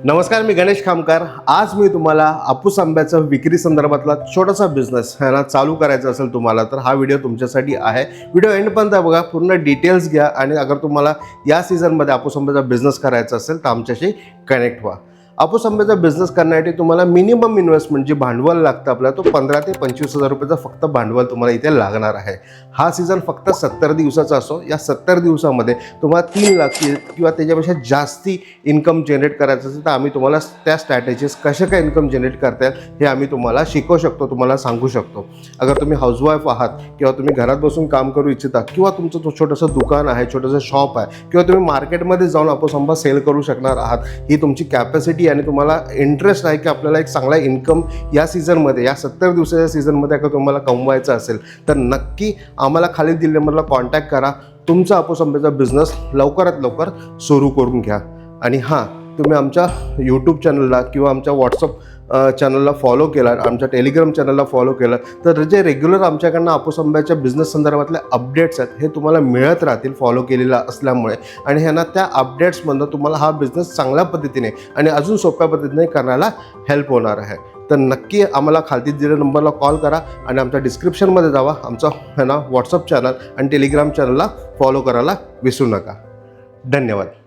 नमस्कार, मी गणेश खामकर। आज मी तुम्हाला आपूस आंब्याचा विक्री संदर्भातला छोटासा बिझनेस है ना चालू करायचा असेल तुम्हाला तर हा व्हिडिओ तुमच्यासाठी आहे। व्हिडिओ एंडपर्यंत बघा, पूर्ण डिटेल्स घ्या आणि अगर तुम्हाला या सीझनमध्ये आपूस आंब्याचा बिझनेस करायचा असेल तर आमच्याशी कनेक्ट व्हा। आपूस आंब्याचा बिझनेस करण्यासाठी तुम्हाला मिनिमम इन्व्हेस्टमेंट जे भांडवल लागतं आपल्याला तो 15 ते 25 हजार रुपयाचा फक्त भांडवल तुम्हाला इथे लागणार आहे। हा सीझन फक्त 70 दिवसाचा असो। या 70 दिवसामध्ये तुम्हाला 3 लाख किंवा त्याच्यापेक्षा जास्ती इन्कम जनरेट करायचं असेल तर आम्ही तुम्हाला त्या स्ट्रॅटेजीज कशा काय इन्कम जनरेट करता येईल हे आम्ही तुम्हाला शिकवू शकतो, तुम्हाला सांगू शकतो। अगर तुम्ही हाऊसवाईफ आहात किंवा तुम्ही घरात बसून काम करू इच्छिता किंवा तुमचं छोटंसं दुकान आहे, छोटंसं शॉप आहे किंवा तुम्ही मार्केटमध्ये जाऊन आपूस आंबा सेल करू शकणार आहात, ही तुमची कॅपॅसिटी आणि तुम्हाला इंटरेस्ट आहे की आपल्याला एक चांगला इन्कम या सीझनमध्ये, या 70 दिवसाच्या सीझनमध्ये अगर तुम्हाला कमवायचा असेल तर नक्की आम्हाला खाली दिलेल्या नंबरला कॉन्टॅक्ट करा। तुमचा आपूस आंब्याचा बिझनेस लवकरात लवकर सुरू करून घ्या। आणि हां, तुम्ही आमच्या यूट्यूब चॅनलला किंवा आमच्या व्हॉट्सअप चॅनलला फॉलो केला, आमच्या टेलिग्राम चॅनलला फॉलो केलं तर जे रेग्युलर आमच्याकडनं आपूस आंब्याच्या बिझनेस संदर्भातले अपडेट्स आहेत हे तुम्हाला मिळत राहतील फॉलो केलेला असल्यामुळे। आणि ह्यांना त्या अपडेट्समधून तुम्हाला हा बिझनेस चांगल्या पद्धतीने आणि अजून सोप्या पद्धतीने करायला हेल्प होणार आहे। तर नक्की आम्हाला खालती दिलेल्या नंबरला कॉल करा आणि आमच्या डिस्क्रिप्शनमध्ये जावा, आमचा व्हॉट्सअप चॅनल आणि टेलिग्राम चॅनलला फॉलो करायला विसरू नका। धन्यवाद।